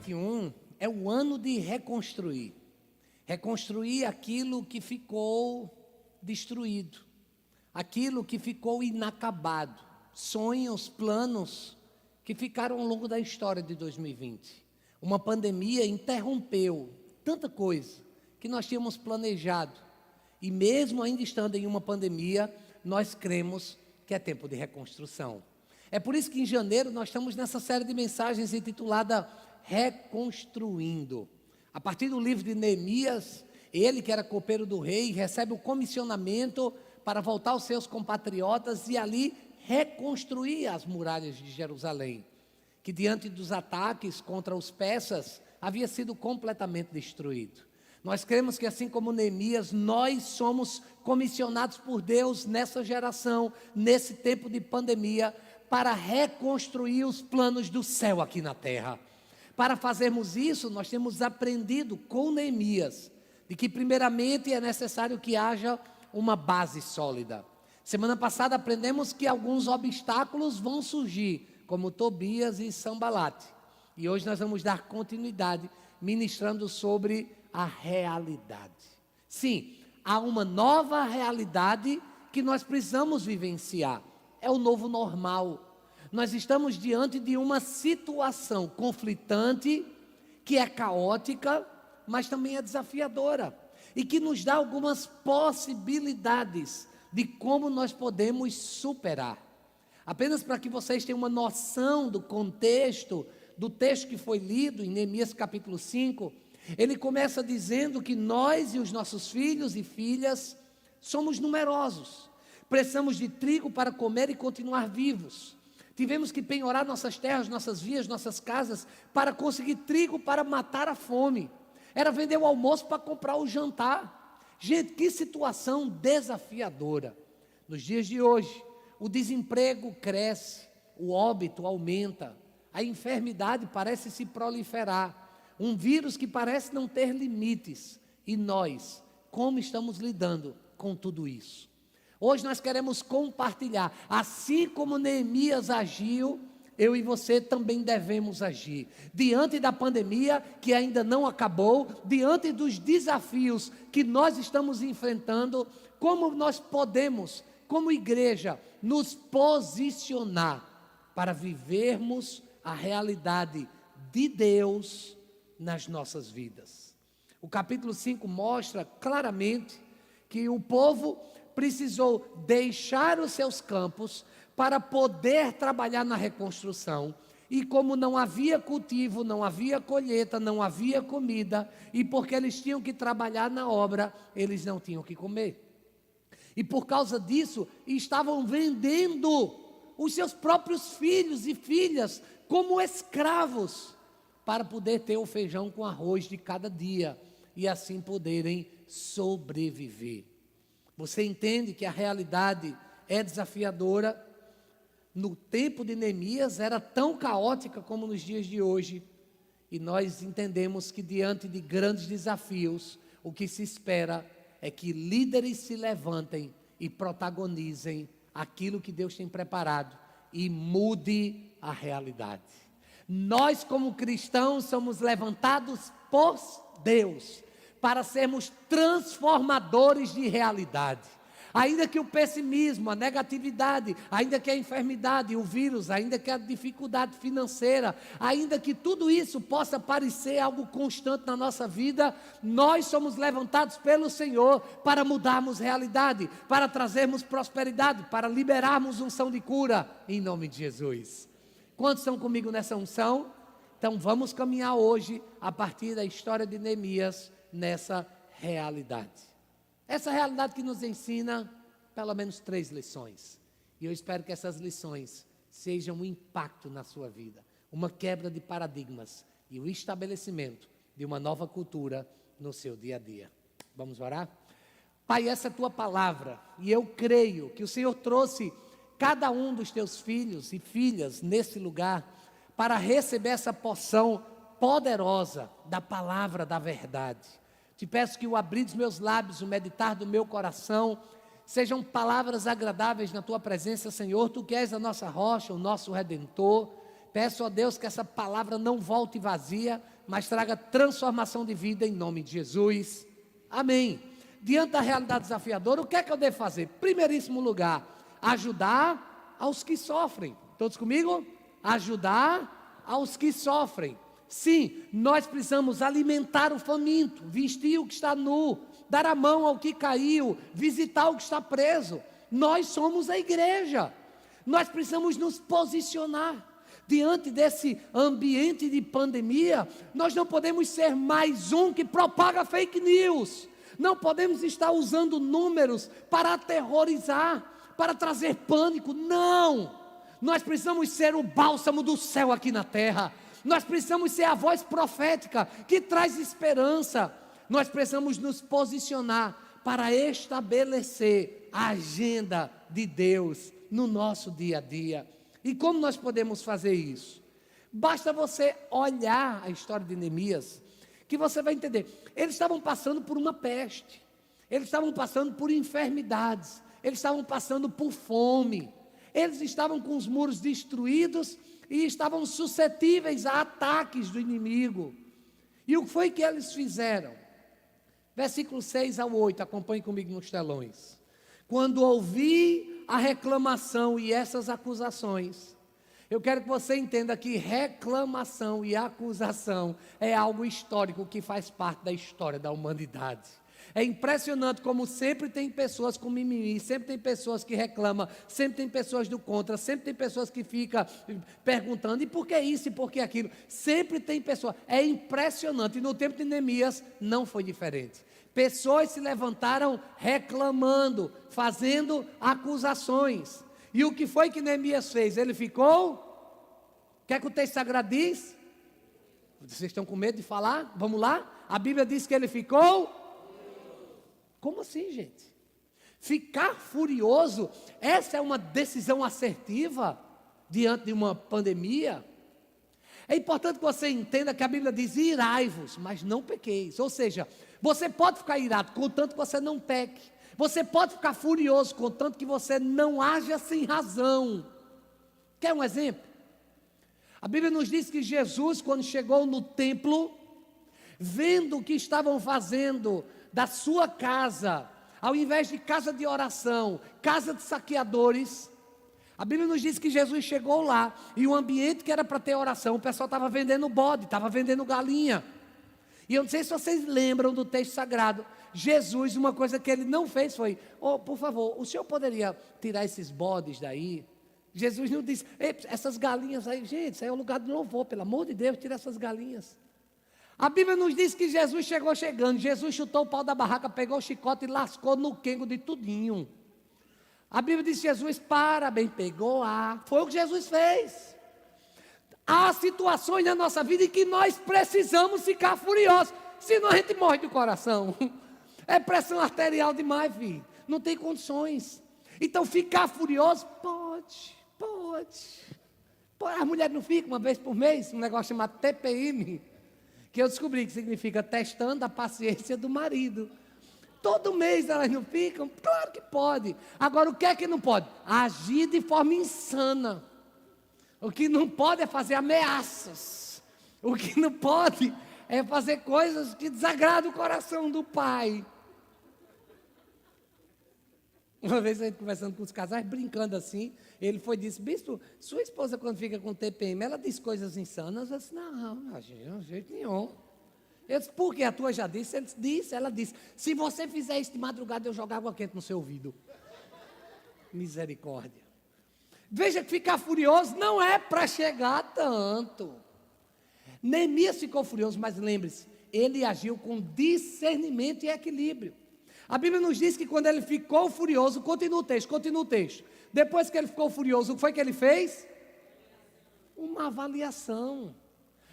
2021 é o ano de reconstruir. Reconstruir aquilo que ficou destruído, aquilo que ficou inacabado, sonhos, planos que ficaram ao longo da história de 2020. Uma pandemia interrompeu tanta coisa que nós tínhamos planejado. E mesmo ainda estando em uma pandemia, nós cremos que é tempo de reconstrução. É por isso que em janeiro nós estamos nessa série de mensagens intitulada Reconstruindo. A partir do livro de Neemias, ele que era copeiro do rei, recebe o comissionamento para voltar aos seus compatriotas e ali reconstruir as muralhas de Jerusalém, que diante dos ataques contra os persas, havia sido completamente destruído. Nós cremos que assim como Neemias, nós somos comissionados por Deus nessa geração, nesse tempo de pandemia, para reconstruir os planos do céu aqui na terra. Para fazermos isso, nós temos aprendido com Neemias, de que primeiramente é necessário que haja uma base sólida. Semana passada aprendemos que alguns obstáculos vão surgir, como Tobias e Sambalate. E hoje nós vamos dar continuidade, ministrando sobre a realidade. Sim, há uma nova realidade que nós precisamos vivenciar. É o novo normal. Nós estamos diante de uma situação conflitante, que é caótica, mas também é desafiadora. E que nos dá algumas possibilidades de como nós podemos superar. Apenas para que vocês tenham uma noção do contexto do texto que foi lido em Neemias capítulo 5, ele começa dizendo que nós e os nossos filhos e filhas somos numerosos. Precisamos de trigo para comer e continuar vivos. Tivemos que penhorar nossas terras, nossas vias, nossas casas para conseguir trigo para matar a fome. Era vender o almoço para comprar o jantar. Gente, que situação desafiadora. Nos dias de hoje, o desemprego cresce, o óbito aumenta, a enfermidade parece se proliferar. Um vírus que parece não ter limites. E nós, como estamos lidando com tudo isso? Hoje nós queremos compartilhar. Assim como Neemias agiu, eu e você também devemos agir. Diante da pandemia que ainda não acabou, diante dos desafios que nós estamos enfrentando, como nós podemos, como igreja, nos posicionar para vivermos a realidade de Deus nas nossas vidas. O capítulo 5 mostra claramente que o povo precisou deixar os seus campos para poder trabalhar na reconstrução. E como não havia cultivo, não havia colheita, não havia comida, e porque eles tinham que trabalhar na obra, eles não tinham que comer. E por causa disso, estavam vendendo os seus próprios filhos e filhas como escravos, para poder ter o feijão com arroz de cada dia, e assim poderem sobreviver. Você entende que a realidade é desafiadora? No tempo de Neemias era tão caótica como nos dias de hoje, e nós entendemos que diante de grandes desafios, o que se espera é que líderes se levantem e protagonizem aquilo que Deus tem preparado e mude a realidade. Nós como cristãos somos levantados por Deus para sermos transformadores de realidade. Ainda que o pessimismo, a negatividade, ainda que a enfermidade, o vírus, ainda que a dificuldade financeira, ainda que tudo isso possa parecer algo constante na nossa vida, nós somos levantados pelo Senhor para mudarmos realidade, para trazermos prosperidade, para liberarmos unção de cura, em nome de Jesus. Quantos estão comigo nessa unção? Então vamos caminhar hoje a partir da história de Neemias nessa realidade. Essa realidade que nos ensina pelo menos 3 lições. E eu espero que essas lições sejam um impacto na sua vida, uma quebra de paradigmas e o estabelecimento de uma nova cultura no seu dia a dia. Vamos orar? Pai, essa é a tua palavra e eu creio que o Senhor trouxe cada um dos teus filhos e filhas nesse lugar para receber essa porção poderosa da palavra da verdade. Te peço que o abrir dos meus lábios, o meditar do meu coração, sejam palavras agradáveis na tua presença, Senhor. Tu que és a nossa rocha, o nosso Redentor. Peço a Deus que essa palavra não volte vazia, mas traga transformação de vida em nome de Jesus. Amém. Diante da realidade desafiadora, o que é que eu devo fazer? Primeiríssimo lugar, ajudar aos que sofrem. Todos comigo? Ajudar aos que sofrem. Sim, nós precisamos alimentar o faminto, vestir o que está nu, dar a mão ao que caiu, visitar o que está preso. Nós somos a igreja. Nós precisamos nos posicionar. Diante desse ambiente de pandemia, nós não podemos ser mais um que propaga fake news. Não podemos estar usando números para aterrorizar, para trazer pânico. Não! Nós precisamos ser o bálsamo do céu aqui na terra. Nós precisamos ser a voz profética que traz esperança. Nós precisamos nos posicionar para estabelecer a agenda de Deus no nosso dia a dia. E como nós podemos fazer isso? Basta você olhar a história de Neemias, que você vai entender. Eles estavam passando por uma peste, eles estavam passando por enfermidades, eles estavam passando por fome, eles estavam com os muros destruídos e estavam suscetíveis a ataques do inimigo. E o que foi que eles fizeram? Versículo 6 ao 8, acompanhe comigo nos telões. Quando ouvi a reclamação e essas acusações, eu quero que você entenda que reclamação e acusação é algo histórico que faz parte da história da humanidade. É impressionante como sempre tem pessoas com mimimi, sempre tem pessoas que reclamam, sempre tem pessoas do contra, sempre tem pessoas que ficam perguntando, e por que isso, e por que aquilo? Sempre tem pessoas, é impressionante, e no tempo de Neemias não foi diferente. Pessoas se levantaram reclamando, fazendo acusações. E o que foi que Neemias fez? Ele ficou... O que é que o texto sagrado diz? Vocês estão com medo de falar? Vamos lá? A Bíblia diz que ele ficou... Como assim, gente? Ficar furioso, essa é uma decisão assertiva diante de uma pandemia? É importante que você entenda que a Bíblia diz: irai-vos, mas não pequeis. Ou seja, você pode ficar irado, contanto que você não peque. Você pode ficar furioso, contanto que você não haja sem razão. Quer um exemplo? A Bíblia nos diz que Jesus, quando chegou no templo, vendo o que estavam fazendo da sua casa, ao invés de casa de oração, casa de saqueadores, a Bíblia nos diz que Jesus chegou lá, e o ambiente que era para ter oração, o pessoal estava vendendo bode, estava vendendo galinha. E eu não sei se vocês lembram do texto sagrado. Jesus, uma coisa que ele não fez foi: oh, por favor, o senhor poderia tirar esses bodes daí? Jesus não disse: essas galinhas aí, gente, isso aí é um lugar de louvor, pelo amor de Deus, tira essas galinhas. A Bíblia nos diz que Jesus chegou chegando, Jesus chutou o pau da barraca, pegou o chicote e lascou no quengo de tudinho. A Bíblia diz que Jesus, bem, pegou foi o que Jesus fez. Há situações na nossa vida em que nós precisamos ficar furiosos, senão a gente morre do coração. É pressão arterial demais, filho, não tem condições. Então ficar furioso, pode. A mulher não fica uma vez por mês, um negócio chamado TPM, que eu descobri que significa testando a paciência do marido. Todo mês elas não ficam? Claro que pode. Agora, o que é que não pode? Agir de forma insana. O que não pode é fazer ameaças. O que não pode é fazer coisas que desagradam o coração do pai. Uma vez a gente conversando com os casais, brincando assim, ele disse: bispo, sua esposa quando fica com TPM, ela diz coisas insanas? Eu disse: não, de jeito nenhum. Eu disse: por que? A tua já disse? Ela disse: se você fizer isso de madrugada, eu jogo água quente no seu ouvido. Misericórdia. Veja que ficar furioso não é para chegar tanto. Neemias ficou furioso, mas lembre-se, ele agiu com discernimento e equilíbrio. A Bíblia nos diz que quando ele ficou furioso, continua o texto. Depois que ele ficou furioso, o que foi que ele fez? Uma avaliação.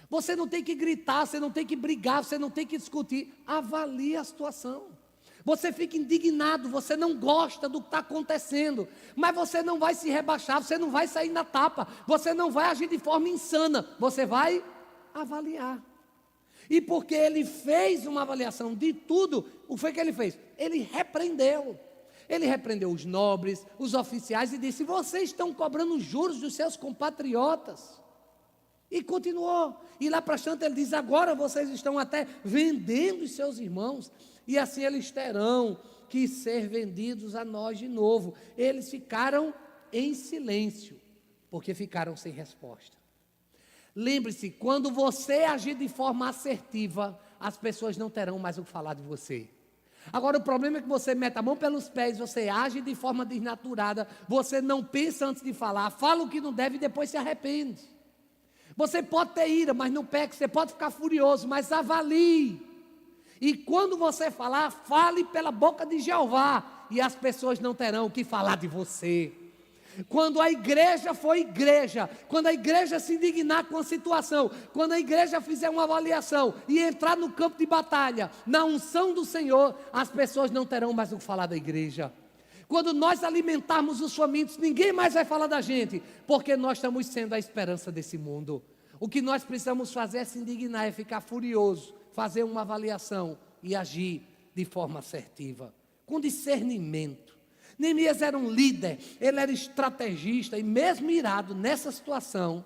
Você não tem que gritar, você não tem que brigar, você não tem que discutir. Avalie a situação. Você fica indignado, você não gosta do que está acontecendo, mas você não vai se rebaixar, você não vai sair na tapa, você não vai agir de forma insana, você vai avaliar. E porque ele fez uma avaliação de tudo, o que foi que ele fez? Ele repreendeu os nobres, os oficiais, e disse: vocês estão cobrando juros dos seus compatriotas. E continuou. E lá para frente ele diz: agora vocês estão até vendendo os seus irmãos, e assim eles terão que ser vendidos a nós de novo. Eles ficaram em silêncio, porque ficaram sem resposta. Lembre-se, quando você agir de forma assertiva, as pessoas não terão mais o que falar de você. Agora o problema é que você mete a mão pelos pés, você age de forma desnaturada, você não pensa antes de falar, fala o que não deve e depois se arrepende. Você pode ter ira, mas não peque, você pode ficar furioso, mas avalie. E quando você falar, fale pela boca de Jeová, e as pessoas não terão o que falar de você. Quando a igreja for igreja, quando a igreja se indignar com a situação, quando a igreja fizer uma avaliação e entrar no campo de batalha, na unção do Senhor, as pessoas não terão mais o que falar da igreja. Quando nós alimentarmos os famintos, ninguém mais vai falar da gente, porque nós estamos sendo a esperança desse mundo. O que nós precisamos fazer é se indignar, é ficar furioso, fazer uma avaliação e agir de forma assertiva, com discernimento. Neemias era um líder, ele era estrategista, e mesmo irado nessa situação,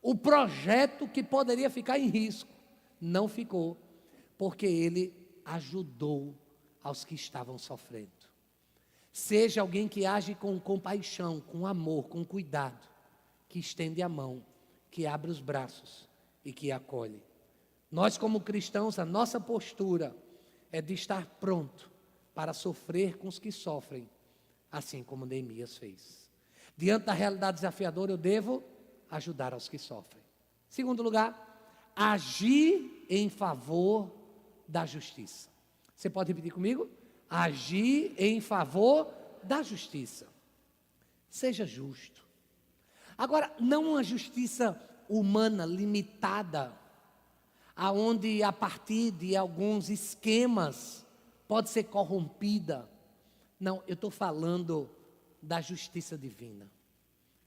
o projeto que poderia ficar em risco, não ficou, porque ele ajudou aos que estavam sofrendo. Seja alguém que age com compaixão, com amor, com cuidado, que estende a mão, que abre os braços e que acolhe. Nós como cristãos, a nossa postura é de estar pronto para sofrer com os que sofrem, assim como Neemias fez. Diante da realidade desafiadora, eu devo ajudar aos que sofrem. Segundo lugar, agir em favor da justiça. Você pode repetir comigo? Agir em favor da justiça. Seja justo. Agora, não uma justiça humana limitada, aonde a partir de alguns esquemas pode ser corrompida. Não, eu estou falando da justiça divina.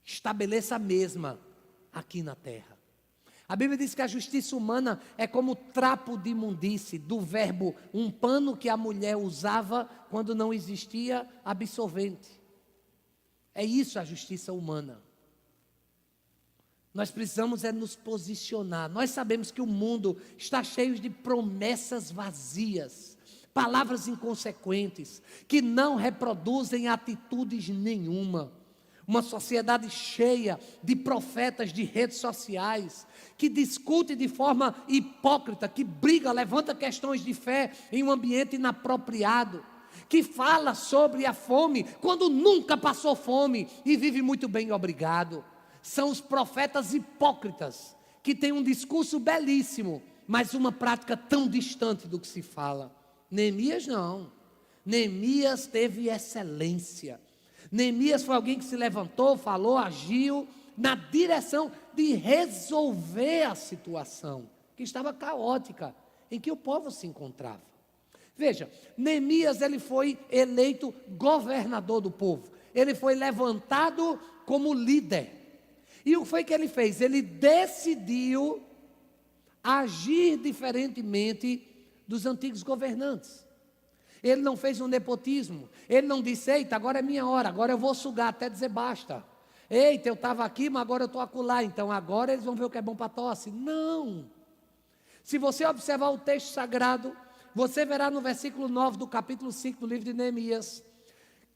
Estabeleça a mesma aqui na terra. A Bíblia diz que a justiça humana é como trapo de imundície, do verbo um pano que a mulher usava quando não existia absorvente. É isso a justiça humana. Nós precisamos é nos posicionar. Nós sabemos que o mundo está cheio de promessas vazias, palavras inconsequentes, que não reproduzem atitudes nenhuma. Uma sociedade cheia de profetas de redes sociais, que discute de forma hipócrita, que briga, levanta questões de fé em um ambiente inapropriado, que fala sobre a fome, quando nunca passou fome e vive muito bem, obrigado. São os profetas hipócritas, que têm um discurso belíssimo, mas uma prática tão distante do que se fala. Neemias não. Neemias teve excelência. Neemias foi alguém que se levantou, falou, agiu na direção de resolver a situação que estava caótica, em que o povo se encontrava. Veja, Neemias ele foi eleito governador do povo. Ele foi levantado como líder. E o que foi que ele fez? Ele decidiu agir diferentemente dos antigos governantes. Ele não fez um nepotismo. Ele não disse: eita, agora é minha hora, agora eu vou sugar até dizer basta. Eita, eu estava aqui, mas agora eu estou acolá, então agora eles vão ver o que é bom para tosse. Não. Se você observar o texto sagrado, você verá no versículo 9 do capítulo 5 do livro de Neemias,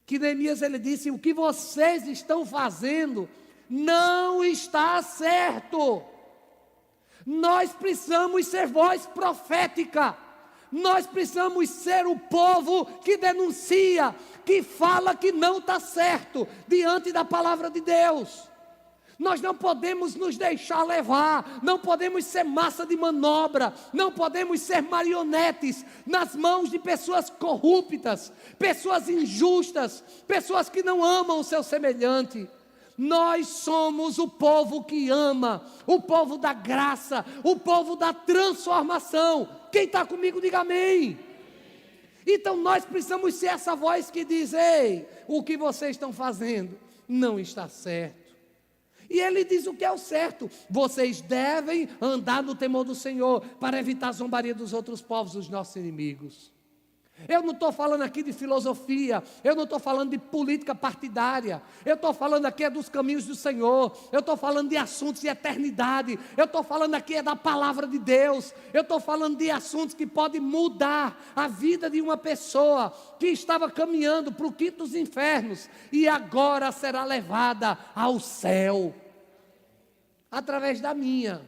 que Neemias ele disse: o que vocês estão fazendo não está certo. Nós precisamos ser voz profética. Nós precisamos ser o povo que denuncia, que fala que não está certo diante da palavra de Deus. Nós não podemos nos deixar levar, não podemos ser massa de manobra, não podemos ser marionetes nas mãos de pessoas corruptas, pessoas injustas, pessoas que não amam o seu semelhante. Nós somos o povo que ama, o povo da graça, o povo da transformação. Quem está comigo, diga amém. Então nós precisamos ser essa voz que diz: ei, o que vocês estão fazendo não está certo. E ele diz o que é o certo: vocês devem andar no temor do Senhor, para evitar a zombaria dos outros povos, os nossos inimigos. Eu não estou falando aqui de filosofia, eu não estou falando de política partidária, eu estou falando aqui dos caminhos do Senhor, eu estou falando de assuntos de eternidade, eu estou falando aqui da palavra de Deus, eu estou falando de assuntos que podem mudar a vida de uma pessoa que estava caminhando para o quinto dos infernos e agora será levada ao céu, através da minha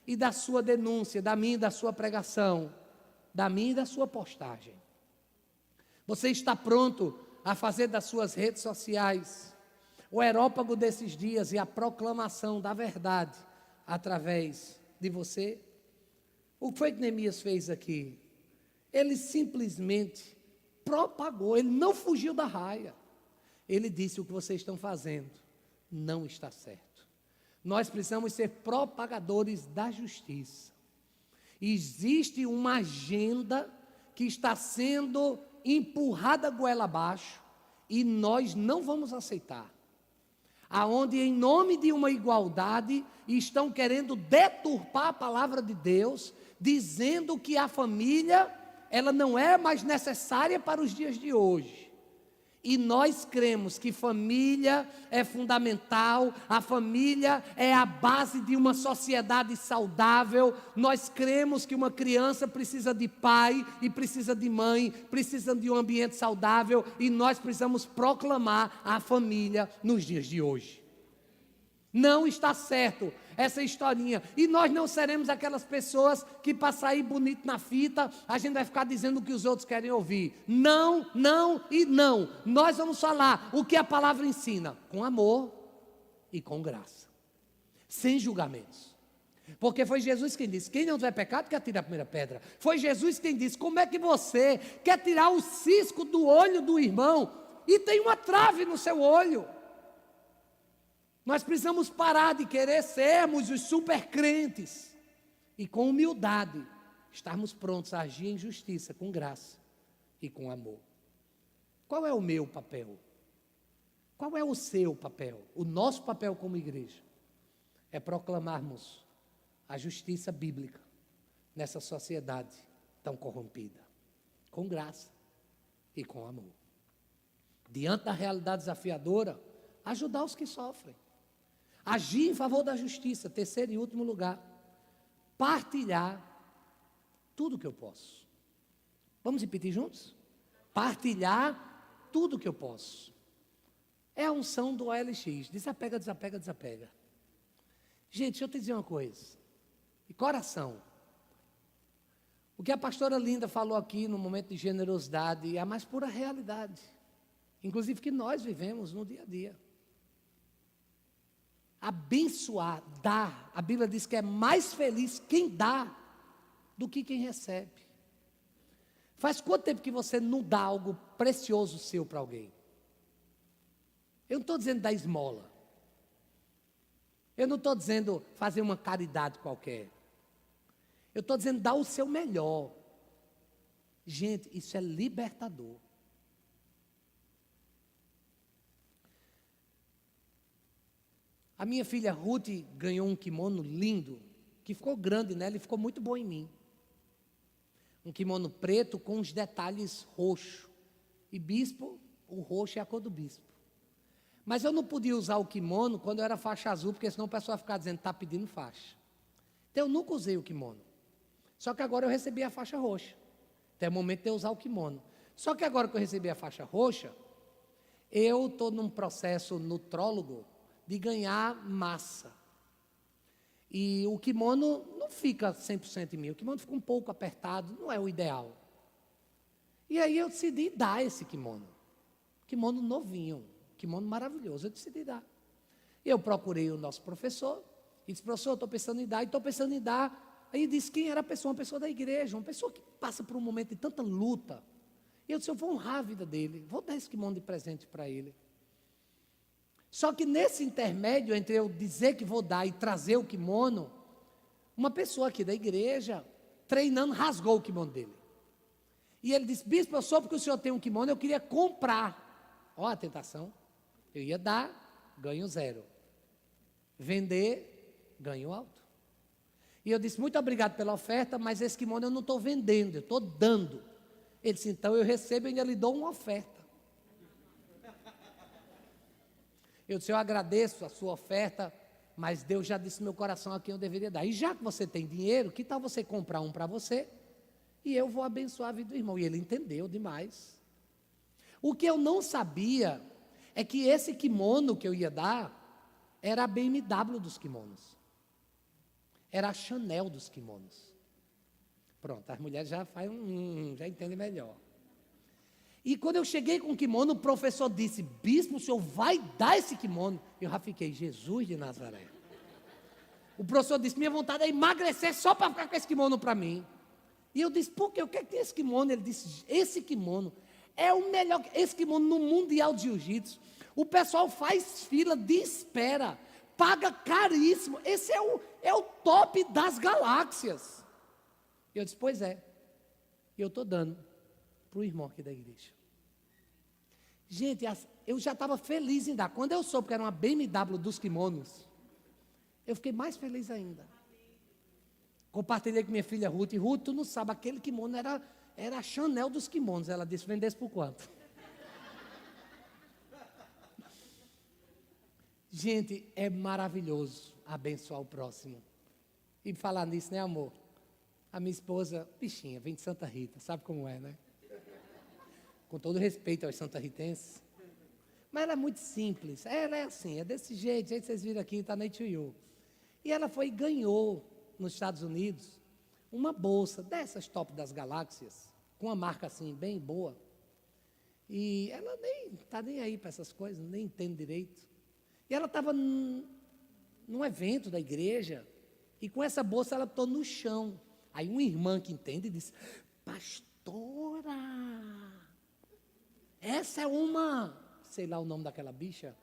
e da sua denúncia, da minha e da sua pregação, da minha e da sua postagem. Você está pronto a fazer das suas redes sociais o aerópago desses dias e a proclamação da verdade através de você? O que foi que Neemias fez aqui? Ele simplesmente propagou, ele não fugiu da raia. Ele disse: o que vocês estão fazendo não está certo. Nós precisamos ser propagadores da justiça. Existe uma agenda que está sendo empurrada goela abaixo, e nós não vamos aceitar. Aonde em nome de uma igualdade estão querendo deturpar a palavra de Deus, dizendo que a família, ela não é mais necessária para os dias de hoje. E nós cremos que família é fundamental, a família é a base de uma sociedade saudável. Nós cremos que uma criança precisa de pai e precisa de mãe, precisa de um ambiente saudável, e nós precisamos proclamar a família nos dias de hoje. Não está certo essa historinha. E nós não seremos aquelas pessoas que, para sair bonito na fita, a gente vai ficar dizendo o que os outros querem ouvir. Não, não e não. Nós vamos falar o que a palavra ensina, com amor e com graça, sem julgamentos. Porque foi Jesus quem disse: quem não tiver pecado, quer tirar a primeira pedra. Foi Jesus quem disse: como é que você quer tirar o cisco do olho do irmão e tem uma trave no seu olho? Nós precisamos parar de querer sermos os super crentes e, com humildade, estarmos prontos a agir em justiça, com graça e com amor. Qual é o meu papel? Qual é o seu papel? O nosso papel como igreja é proclamarmos a justiça bíblica nessa sociedade tão corrompida, com graça e com amor. Diante da realidade desafiadora, ajudar os que sofrem. Agir em favor da justiça. Terceiro e último lugar, partilhar tudo que eu posso. Vamos repetir juntos? Partilhar tudo que eu posso. É a unção do OLX. Desapega, desapega, desapega. Gente, deixa eu te dizer uma coisa. De coração. O que a pastora Linda falou aqui no momento de generosidade é a mais pura realidade. Inclusive que nós vivemos no dia a dia. Abençoar, dar. A Bíblia diz que é mais feliz quem dá do que quem recebe. Faz quanto tempo que você não dá algo precioso seu para alguém? Eu não estou dizendo dar esmola. Eu não estou dizendo fazer uma caridade qualquer. Eu estou dizendo dar o seu melhor. Gente, isso é libertador. A minha filha Ruth ganhou um kimono lindo, que ficou grande nela e ficou muito bom em mim. Um kimono preto com os detalhes roxo. E bispo, o roxo é a cor do bispo. Mas eu não podia usar o kimono quando eu era faixa azul, porque senão o pessoal ia ficar dizendo: está pedindo faixa. Então eu nunca usei o kimono. Só que agora eu recebi a faixa roxa. Até o momento de eu usar o kimono. Só que agora que eu recebi a faixa roxa, eu estou num processo nutrólogo de ganhar massa. E o kimono não fica 100% em mim. O kimono fica um pouco apertado, não é o ideal. E aí eu decidi dar esse kimono. Kimono novinho, kimono maravilhoso, eu decidi dar. Eu procurei o nosso professor, e disse: professor, estou pensando em dar, e estou pensando em dar. Aí disse quem era a pessoa, uma pessoa da igreja, uma pessoa que passa por um momento de tanta luta. E eu disse: eu vou honrar a vida dele, vou dar esse kimono de presente para ele. Só que nesse intermédio, entre eu dizer que vou dar e trazer o kimono, uma pessoa aqui da igreja, treinando, rasgou o kimono dele. E ele disse: bispo, eu soube porque o senhor tem um kimono, eu queria comprar. Olha a tentação. Eu ia dar, ganho 0. Vender, ganho alto. E eu disse: muito obrigado pela oferta, mas esse kimono eu não estou vendendo, eu estou dando. Ele disse, então eu recebo e ainda lhe dou uma oferta. Eu disse, eu agradeço a sua oferta, mas Deus já disse no meu coração a quem eu deveria dar. E já que você tem dinheiro, que tal você comprar um para você? E eu vou abençoar a vida do irmão. E ele entendeu demais. O que eu não sabia é que esse kimono que eu ia dar era a BMW dos kimonos. Era a Chanel dos kimonos. Pronto, as mulheres já já entendem melhor. E quando eu cheguei com o kimono, o professor disse, bispo, o senhor vai dar esse kimono? Eu já fiquei, Jesus de Nazaré. O professor disse, minha vontade é emagrecer só para ficar com esse kimono para mim. E eu disse, por quê? O que é que tem esse kimono? Ele disse, esse kimono é o melhor, esse kimono no Mundial de Jiu-Jitsu. O pessoal faz fila de espera, paga caríssimo. Esse é o top das galáxias. Eu disse, pois é, eu estou dando para o irmão aqui da igreja. Gente, eu já estava feliz em dar. Quando eu soube que era uma BMW dos kimonos, eu fiquei mais feliz ainda. Compartilhei com minha filha Ruth. E Ruth, tu não sabe, aquele kimono era a Chanel dos kimonos. Ela disse, vendesse por quanto? Gente, é maravilhoso abençoar o próximo. E falar nisso, né, amor? A minha esposa, bichinha, vem de Santa Rita, sabe como é, né? Com todo respeito aos santarritenses. Mas ela é muito simples. Ela é assim, é desse jeito vocês viram aqui, está na H2U. E ela foi e ganhou, nos Estados Unidos, uma bolsa dessas top das galáxias, com uma marca assim, bem boa. E ela nem está nem aí para essas coisas, nem entende direito. E ela estava num evento da igreja, e com essa bolsa ela estou no chão. Aí uma irmã que entende disse, pastora, essa é uma, sei lá o nome daquela bicha,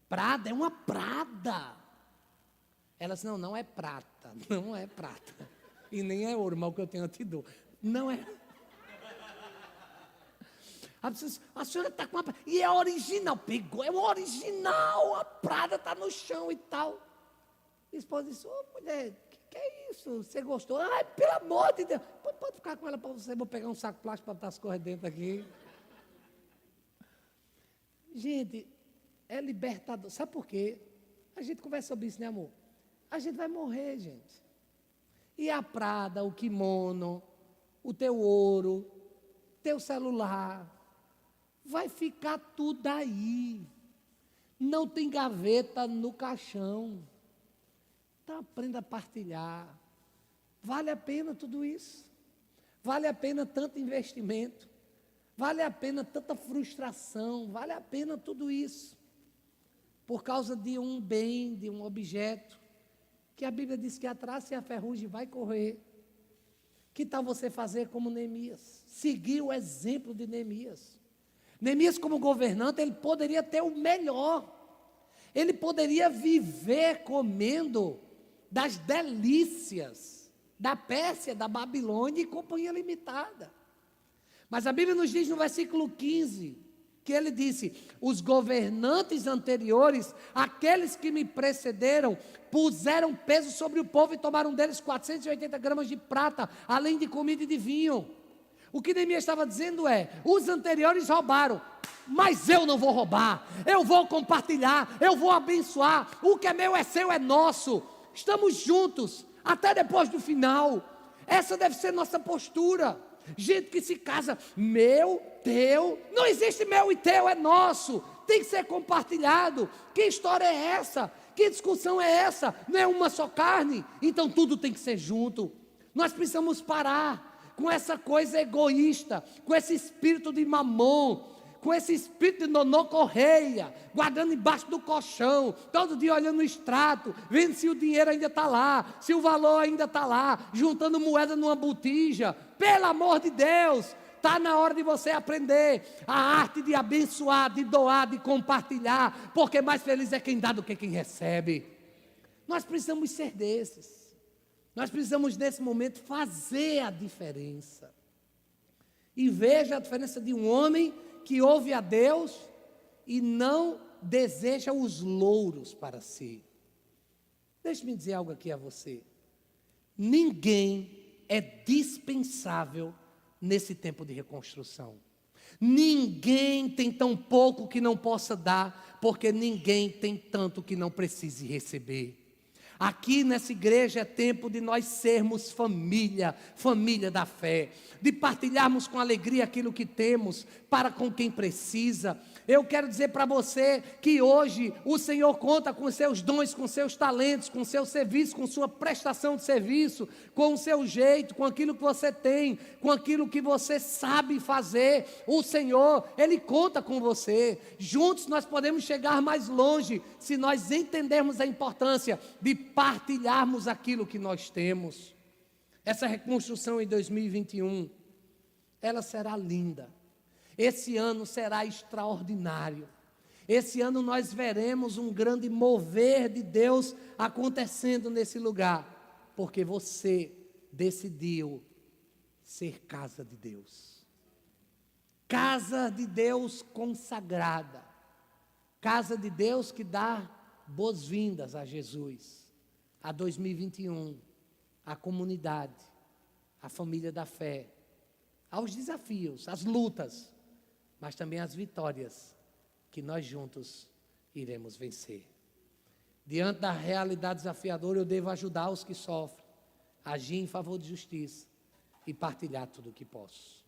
Prada, é uma Prada. Ela disse, não é prata, não é prata. E nem é ouro, mas o que eu tenho eu te dou. Não é. A senhora está com uma Prada. E é original, pegou, é uma original, a Prada está no chão e tal. Minha esposa disse, mulher, que é isso? Você gostou? Ai, pelo amor de Deus. Pode ficar com ela para você, vou pegar um saco plástico para botar as coisas dentro aqui. Gente, é libertador. Sabe por quê? A gente conversa sobre isso, né, amor? A gente vai morrer, gente. E a Prada, o kimono, o teu ouro, teu celular, vai ficar tudo aí. Não tem gaveta no caixão. Então aprenda a partilhar. Vale a pena tudo isso? Vale a pena tanto investimento? Vale a pena tanta frustração? Vale a pena tudo isso? Por causa de um bem, de um objeto, que a Bíblia diz que a traça e a ferrugem vai correr. Que tal você fazer como Neemias? Seguir o exemplo de Neemias. Neemias, como governante, ele poderia ter o melhor. Ele poderia viver comendo das delícias da Pérsia, da Babilônia e companhia limitada. Mas a Bíblia nos diz no versículo 15, que ele disse, os governantes anteriores, aqueles que me precederam, puseram peso sobre o povo e tomaram deles 480 gramas de prata, além de comida e de vinho. O que Neemias estava dizendo é, os anteriores roubaram, mas eu não vou roubar, eu vou compartilhar, eu vou abençoar, o que é meu é seu, é nosso, estamos juntos, até depois do final. Essa deve ser nossa postura. Gente que se casa, meu, teu, não existe meu e teu, é nosso, tem que ser compartilhado. Que história é essa? Que discussão é essa? Não é uma só carne? Então tudo tem que ser junto. Nós precisamos parar com essa coisa egoísta, com esse espírito de mamon, com esse espírito de nonô correia, guardando embaixo do colchão, todo dia olhando no extrato, vendo se o dinheiro ainda está lá, se o valor ainda está lá, juntando moeda numa botija. Pelo amor de Deus, está na hora de você aprender a arte de abençoar, de doar, de compartilhar, porque mais feliz é quem dá do que quem recebe. Nós precisamos ser desses. Nós precisamos, nesse momento, fazer a diferença. E veja a diferença de um homem que ouve a Deus e não deseja os louros para si. Deixe-me dizer algo aqui a você. Ninguém é dispensável nesse tempo de reconstrução. Ninguém tem tão pouco que não possa dar, porque ninguém tem tanto que não precise receber. Aqui nessa igreja é tempo de nós sermos família, família da fé, de partilharmos com alegria aquilo que temos para com quem precisa. Eu quero dizer para você que hoje o Senhor conta com os seus dons, com seus talentos, com seu serviço, com sua prestação de serviço, com o seu jeito, com aquilo que você tem, com aquilo que você sabe fazer. O Senhor, Ele conta com você. Juntos nós podemos chegar mais longe se nós entendermos a importância de partilharmos aquilo que nós temos. Essa reconstrução em 2021, ela será linda. Esse ano será extraordinário. Esse ano nós veremos um grande mover de Deus acontecendo nesse lugar, porque você decidiu ser casa de Deus. Casa de Deus consagrada. Casa de Deus que dá boas-vindas a Jesus, a 2021, a comunidade, a família da fé, aos desafios, às lutas, mas também às vitórias que nós juntos iremos vencer. Diante da realidade desafiadora, eu devo ajudar os que sofrem, agir em favor de justiça e partilhar tudo o que posso.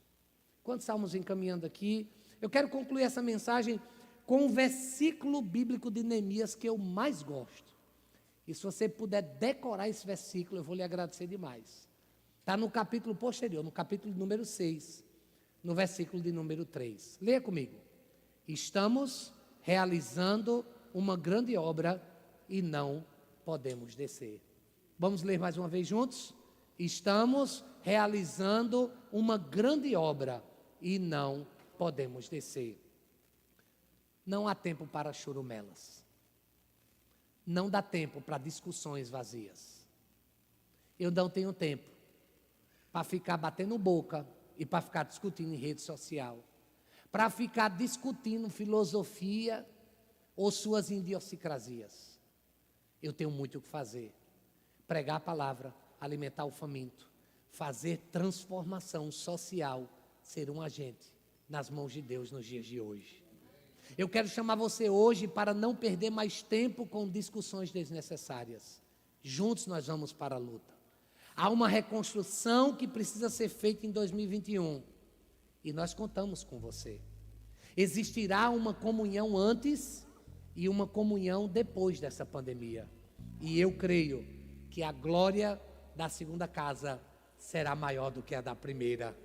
Quantos salmos encaminhando aqui? Eu quero concluir essa mensagem com um versículo bíblico de Neemias que eu mais gosto. E se você puder decorar esse versículo, eu vou lhe agradecer demais. Está no capítulo posterior, no capítulo número 6, no versículo de número 3. Leia comigo. Estamos realizando uma grande obra e não podemos descer. Vamos ler mais uma vez juntos? Estamos realizando uma grande obra e não podemos descer. Não há tempo para churumelas. Não dá tempo para discussões vazias. Eu não tenho tempo para ficar batendo boca e para ficar discutindo em rede social, para ficar discutindo filosofia ou suas idiosincrasias. Eu tenho muito o que fazer. Pregar a palavra, alimentar o faminto, fazer transformação social, ser um agente nas mãos de Deus nos dias de hoje. Eu quero chamar você hoje para não perder mais tempo com discussões desnecessárias. Juntos nós vamos para a luta. Há uma reconstrução que precisa ser feita em 2021 e nós contamos com você. Existirá uma comunhão antes e uma comunhão depois dessa pandemia. E eu creio que a glória da segunda casa será maior do que a da primeira.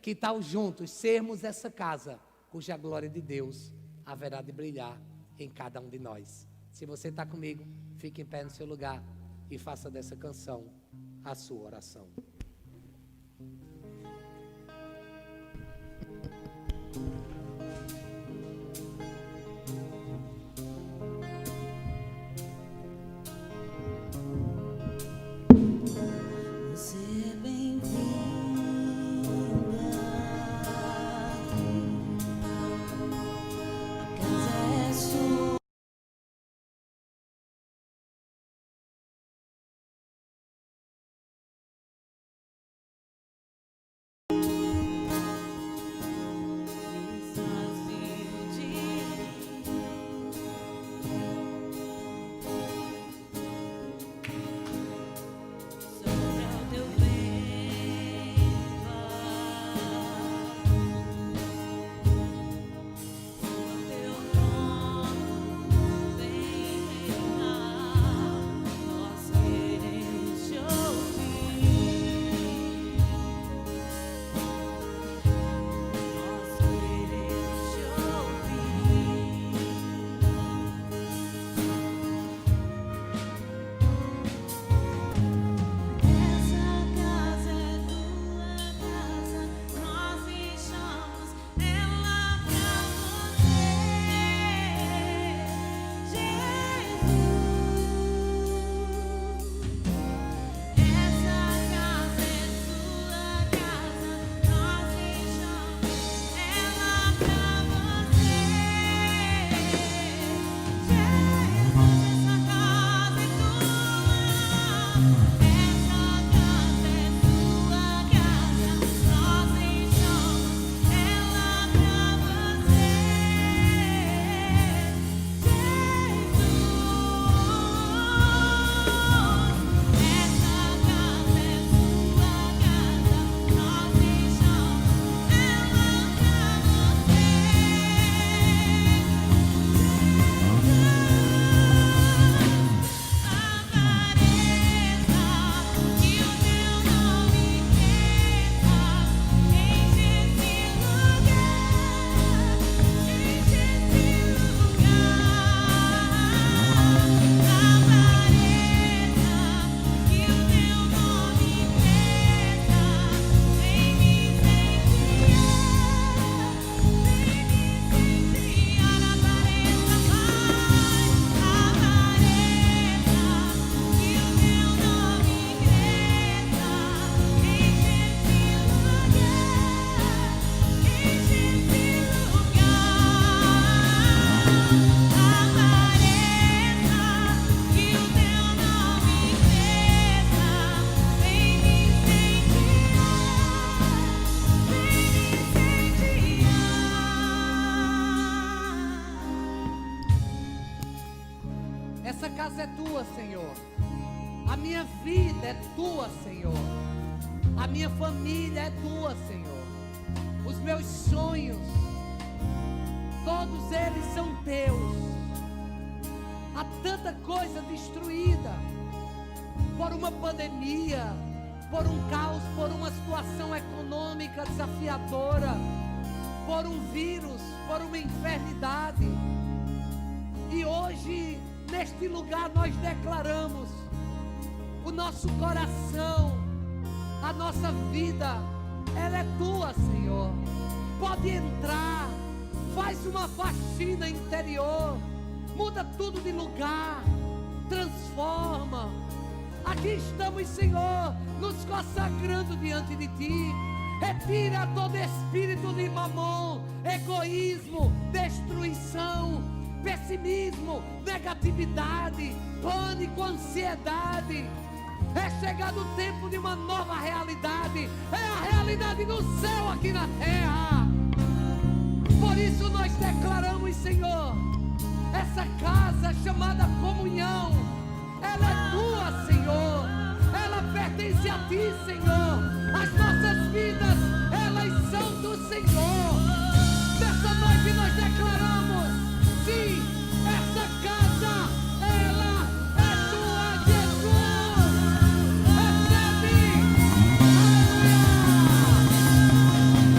Que tal juntos sermos essa casa cuja glória de Deus haverá de brilhar em cada um de nós. Se você está comigo, fique em pé no seu lugar e faça dessa canção a sua oração. Essa casa é tua, Senhor. A minha vida é tua, Senhor. A minha família é tua, Senhor. Os meus sonhos, todos eles são teus. Há tanta coisa destruída por uma pandemia, por um caos, por uma situação econômica desafiadora, por um vírus, por uma enfermidade. E hoje, neste lugar, nós declaramos: o nosso coração, a nossa vida, ela é tua, Senhor. Pode entrar, faz uma faxina interior, muda tudo de lugar, transforma. Aqui estamos, Senhor, nos consagrando diante de Ti. Retira todo espírito de mamon, egoísmo, destruição, pessimismo, negatividade, pânico, ansiedade. É chegado o tempo de uma nova realidade. É a realidade do céu aqui na terra. Por isso nós declaramos, Senhor, essa casa chamada comunhão, ela é tua, Senhor. Ela pertence a Ti, Senhor. As nossas vidas, elas são do Senhor.